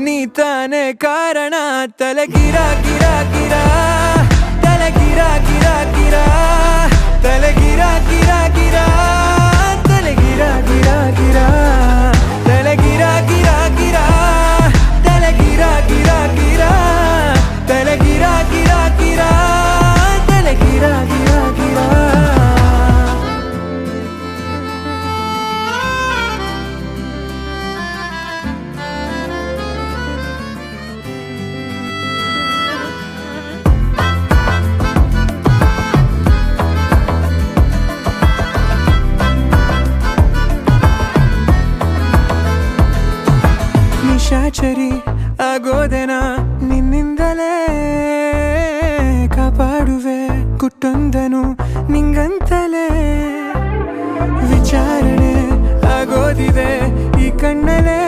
ನೀ ತಾನೇ ಕಾರಣ ತಲೆ ಗಿರ ಗಿರ ಗಿರ ತಲೆ ಗಿರ ಗಿರ ಗಿರ ತಲೆ ಗಿರ ಗಿರ ಗಿರ ತಲೆ ಗಿರ ಗಿರ ಗಿರ ತಲೆ ಗಿರ ಗಿರ ಗಿರ ತಲೆ ಗಿರ ಗಿರ ಗಿರ ತಲೆ ಗಿರ ಗಿರ ಗಿರ ತಲೆ ಗಿರ ಗಿರ ಗಿರ ನಿಶಾಚರಿ ಆಗೋದೆನ ನಿನ್ನಿಂದಲೇ ಕಾಪಾಡುವೆ ಗುಟ್ಟೊಂದನು ನಿಂಗಂತಲೇ ವಿಚಾರಣೆ ಆಗೋದಿದೆ ಈ ಕಣ್ಣಲೇ